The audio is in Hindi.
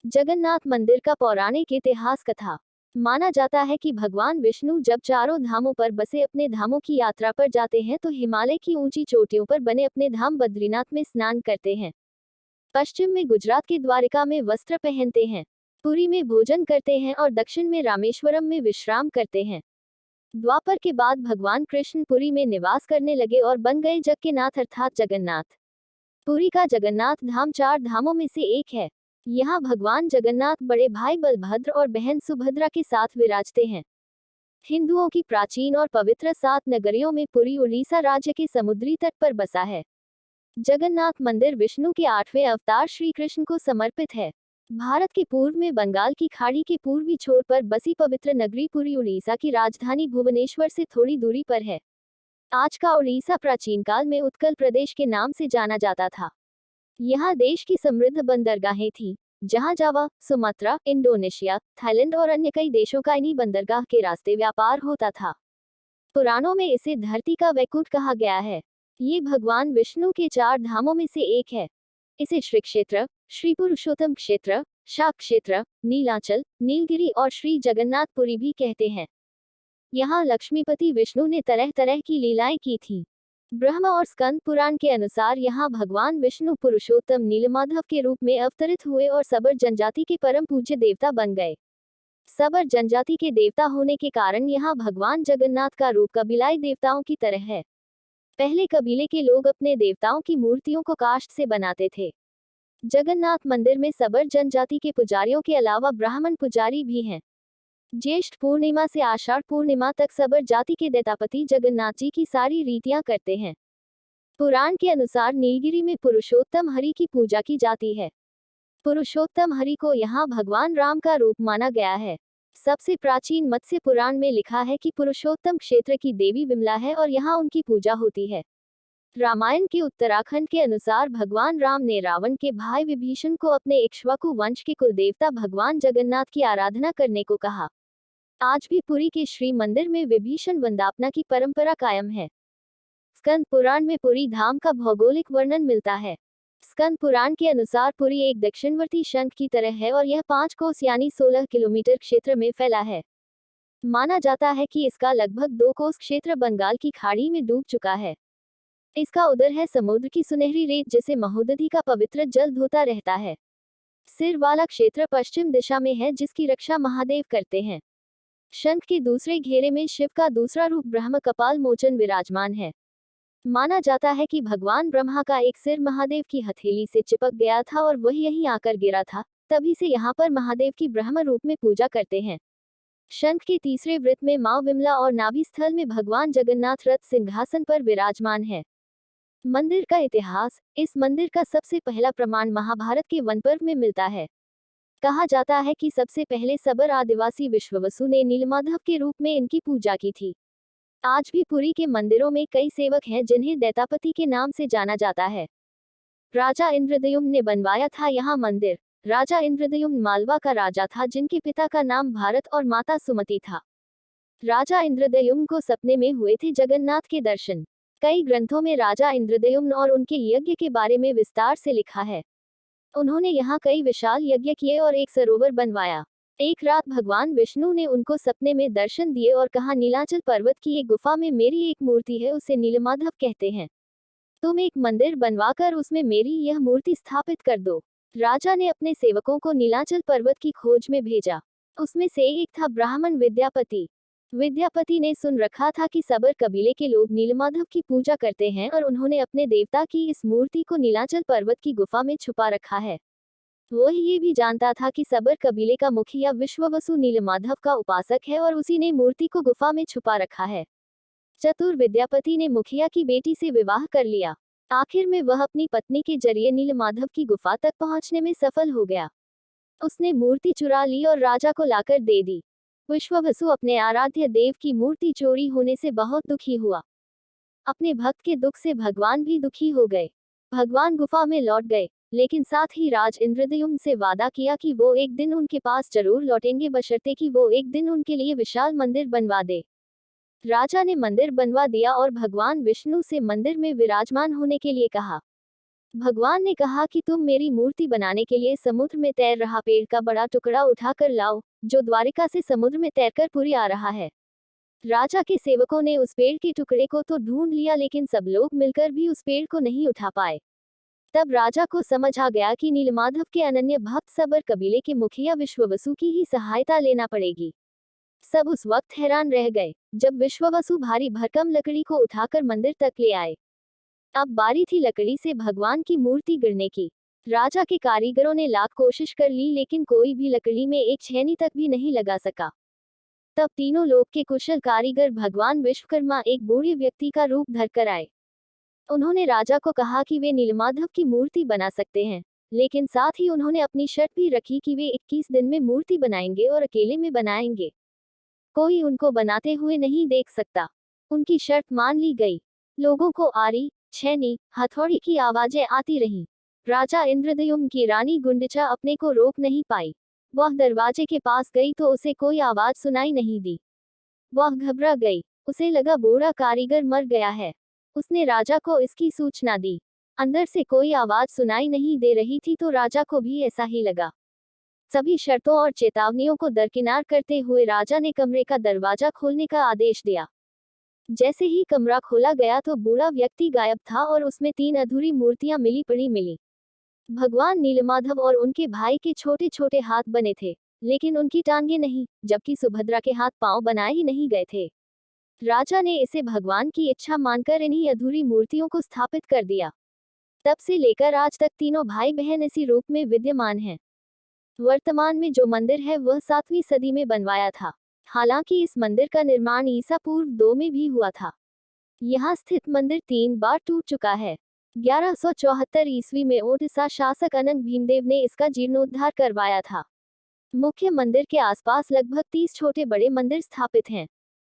जगन्नाथ मंदिर का पौराणिक इतिहास कथा। माना जाता है कि भगवान विष्णु जब चारों धामों पर बसे अपने धामों की यात्रा पर जाते हैं तो हिमालय की ऊंची चोटियों पर बने अपने धाम बद्रीनाथ में स्नान करते हैं। पश्चिम में गुजरात के द्वारिका में वस्त्र पहनते हैं, पुरी में भोजन करते हैं और दक्षिण में रामेश्वरम में विश्राम करते हैं। द्वापर के बाद भगवान कृष्ण पुरी में निवास करने लगे और बन गए जग के नाथ अर्थात जगन्नाथ। पुरी का जगन्नाथ धाम चार धामों में से एक है। यहाँ भगवान जगन्नाथ बड़े भाई बलभद्र और बहन सुभद्रा के साथ विराजते हैं। हिंदुओं की प्राचीन और पवित्र 7 नगरियों में पुरी उड़ीसा राज्य के समुद्री तट पर बसा है। जगन्नाथ मंदिर विष्णु के 8वें अवतार श्री कृष्ण को समर्पित है। भारत के पूर्व में बंगाल की खाड़ी के पूर्वी छोर पर बसी पवित्र नगरी पुरी उड़ीसा की राजधानी भुवनेश्वर से थोड़ी दूरी पर है। आज का उड़ीसा प्राचीन काल में उत्कल प्रदेश के नाम से जाना जाता था। यहाँ देश की समृद्ध बंदरगाहें थीं, जहाँ जावा, सुमात्रा, इंडोनेशिया, थाईलैंड और अन्य कई देशों का इन्हीं बंदरगाह के रास्ते व्यापार होता था। पुराणों में इसे धरती का वैकुंठ कहा गया है। ये भगवान विष्णु के 4 धामों में से एक है। इसे श्री क्षेत्र, श्री पुरुषोत्तम क्षेत्र, शाक क्षेत्र, नीलाचल, नीलगिरी और श्री जगन्नाथपुरी भी कहते हैं। यहाँ लक्ष्मीपति विष्णु ने तरह तरह की लीलाएं की थी। ब्रह्म और स्कंद पुराण के अनुसार यहाँ भगवान विष्णु पुरुषोत्तम नीलमाधव के रूप में अवतरित हुए और सबर जनजाति के परम पूज्य देवता बन गए। सबर जनजाति के देवता होने के कारण यहाँ भगवान जगन्नाथ का रूप कबीलाई देवताओं की तरह है। पहले कबीले के लोग अपने देवताओं की मूर्तियों को काष्ठ से बनाते थे। जगन्नाथ मंदिर में सबर जनजाति के पुजारियों के अलावा ब्राह्मण पुजारी भी हैं। ज्येष्ठ पूर्णिमा से आषाढ़ पूर्णिमा तक सबर जाति के दैतापति जगन्नाथ जी की सारी रीतियां करते हैं। पुराण के अनुसार नीलगिरी में पुरुषोत्तम हरि की पूजा की जाती है। पुरुषोत्तम हरि को यहाँ भगवान राम का रूप माना गया है। सबसे प्राचीन मत्स्य पुराण में लिखा है कि पुरुषोत्तम क्षेत्र की देवी विमला है और यहाँ उनकी पूजा होती है। रामायण के उत्तराखंड के अनुसार भगवान राम ने रावण के भाई विभीषण को अपने इक्ष्वाकु वंश के कुलदेवता भगवान जगन्नाथ की आराधना करने को कहा। आज भी पुरी के श्री मंदिर में विभीषण वंदापना की परंपरा कायम है। स्कंद पुराण में पुरी धाम का भौगोलिक वर्णन मिलता है। स्कंद पुराण के अनुसार पुरी एक दक्षिणवर्ती शंख की तरह है और यह 5 कोस यानी 16 किलोमीटर क्षेत्र में फैला है। माना जाता है कि इसका लगभग 2 कोस क्षेत्र बंगाल की खाड़ी में डूब चुका है। इसका उदर है समुद्र की सुनहरी रेत जिसे महोदधि का पवित्र जल धोता रहता है। सिर वाला क्षेत्र पश्चिम दिशा में है जिसकी रक्षा महादेव करते हैं। शंख के दूसरे घेरे में शिव का दूसरा रूप ब्रह्म कपाल मोचन विराजमान है। माना जाता है कि भगवान ब्रह्मा का एक सिर महादेव की हथेली से चिपक गया था और वह यहीं आकर गिरा था, तभी से यहाँ पर महादेव की ब्रह्म रूप में पूजा करते हैं। शंख के तीसरे वृत्त में मां विमला और नाभि स्थल में भगवान जगन्नाथ रथ सिंहासन पर विराजमान है। मंदिर का इतिहास। इस मंदिर का सबसे पहला प्रमाण महाभारत के वन पर्व में मिलता है। कहा जाता है कि सबसे पहले सबर आदिवासी विश्ववसु ने नीलमाधव के रूप में इनकी पूजा की थी। आज भी पुरी के मंदिरों में कई सेवक हैं जिन्हें दैतापति के नाम से जाना जाता है। राजा इंद्रद्युम्न ने बनवाया था यहाँ मंदिर। राजा इंद्रद्युम्न मालवा का राजा था जिनके पिता का नाम भारत और माता सुमति था। राजा इंद्रद्युम्न को सपने में हुए थे जगन्नाथ के दर्शन। कई ग्रंथों में राजा इंद्रद्युम्न और उनके यज्ञ के बारे में विस्तार से लिखा है। उन्होंने यहाँ कई विशाल यज्ञ किए और एक सरोवर बनवाया। एक रात भगवान विष्णु ने उनको सपने में दर्शन दिए और कहा, नीलाचल पर्वत की एक गुफा में मेरी एक मूर्ति है, उसे नीलमाधव कहते हैं। तुम एक मंदिर बनवाकर उसमें मेरी यह मूर्ति स्थापित कर दो। राजा ने अपने सेवकों को नीलाचल पर्वत की खोज में भेजा। उसमें से एक था ब्राह्मण विद्यापति। विद्यापति ने सुन रखा था कि सबर कबीले के लोग नीलमाधव की पूजा करते हैं और उन्होंने अपने देवता की इस मूर्ति को नीलाचल पर्वत की गुफा में छुपा रखा है। वह ये भी जानता था कि सबर कबीले का मुखिया विश्ववसु नीलमाधव का उपासक है और उसी ने मूर्ति को गुफा में छुपा रखा है। चतुर विद्यापति ने मुखिया की बेटी से विवाह कर लिया। आखिर में वह अपनी पत्नी के जरिए नीलमाधव की गुफा तक पहुंचने में सफल हो गया। उसने मूर्ति चुरा ली और राजा को लाकर दे दी। विश्ववसु अपने आराध्य देव की मूर्ति चोरी होने से बहुत दुखी हुआ। अपने भक्त के दुख से भगवान भी दुखी हो गए। भगवान गुफा में लौट गए, लेकिन साथ ही राज इंद्रद्युम्न से वादा किया कि वो एक दिन उनके पास जरूर लौटेंगे बशर्ते कि वो एक दिन उनके लिए विशाल मंदिर बनवा दे। राजा ने मंदिर बनवा दिया और भगवान विष्णु से मंदिर में विराजमान होने के लिए कहा। भगवान ने कहा कि तुम मेरी मूर्ति बनाने के लिए समुद्र में तैर रहा पेड़ का बड़ा टुकड़ा उठाकर लाओ, जो द्वारिका से समुद्र में तैरकर पुरी आ रहा है। राजा के सेवकों ने उस पेड़ के टुकड़े को तो ढूंढ लिया, लेकिन सब लोग मिलकर भी उस पेड़ को नहीं उठा पाए। तब राजा को समझ आ गया कि नीलमाधव के अनन्य भक्त सबर कबीले के मुखिया विश्ववसु की ही सहायता लेना पड़ेगी। सब उस वक्त हैरान रह गए जब विश्ववसु भारी भरकम लकड़ी को उठाकर मंदिर तक ले आए। अब बारी थी लकड़ी से भगवान की मूर्ति गिरने की। राजा के कारीगरों ने लाख कोशिश कर ली, लेकिन कोई भी लकड़ी में एक छेनी तक भी नहीं लगा सका। तब तीनों लोक के कुशल कारीगर भगवान विश्वकर्मा एक बूढ़े व्यक्ति का रूप धरकर आए। उन्होंने राजा को कहा कि वे नीलमाधव की मूर्ति बना सकते हैं, लेकिन साथ ही उन्होंने अपनी शर्त भी रखी कि वे 21 दिन में मूर्ति बनाएंगे और अकेले में बनाएंगे। कोई उनको बनाते हुए नहीं देख सकता। उनकी शर्त मान ली गई। लोगों को आरी, छेनी, हथौड़ी की आवाजें आती रहीं। राजा इंद्रद्युम्न की रानी गुंडचा अपने को रोक नहीं पाई। वह दरवाजे के पास गई तो उसे कोई आवाज सुनाई नहीं दी। वह घबरा गई। उसे लगा बूढ़ा कारीगर मर गया है। उसने राजा को इसकी सूचना दी। अंदर से कोई आवाज सुनाई नहीं दे रही थी तो राजा को भी ऐसा ही लगा। सभी शर्तों और चेतावनियों को दरकिनार करते हुए राजा ने कमरे का दरवाजा खोलने का आदेश दिया। जैसे ही कमरा खोला गया तो बूढ़ा व्यक्ति गायब था और उसमें 3 अधूरी मूर्तियां मिली पड़ी मिली। भगवान नीलमाधव और उनके भाई के छोटे छोटे हाथ बने थे, लेकिन उनकी टांगे नहीं, जबकि सुभद्रा के हाथ पांव बनाए ही नहीं गए थे। राजा ने इसे भगवान की इच्छा मानकर इन्हीं अधूरी मूर्तियों को स्थापित कर दिया। तब से लेकर आज तक तीनों भाई बहन इसी रूप में विद्यमान हैं। वर्तमान में जो मंदिर है वह 7वीं सदी में बनवाया था। हालांकि इस मंदिर का निर्माण ईसा पूर्व 2 में भी हुआ था। यहाँ स्थित मंदिर 3 बार टूट चुका है। 1174 ईस्वी में ओडिशा शासक अनंग भीमदेव ने इसका जीर्णोद्धार करवाया था। मुख्य मंदिर के आसपास लगभग 30 छोटे बड़े मंदिर स्थापित हैं।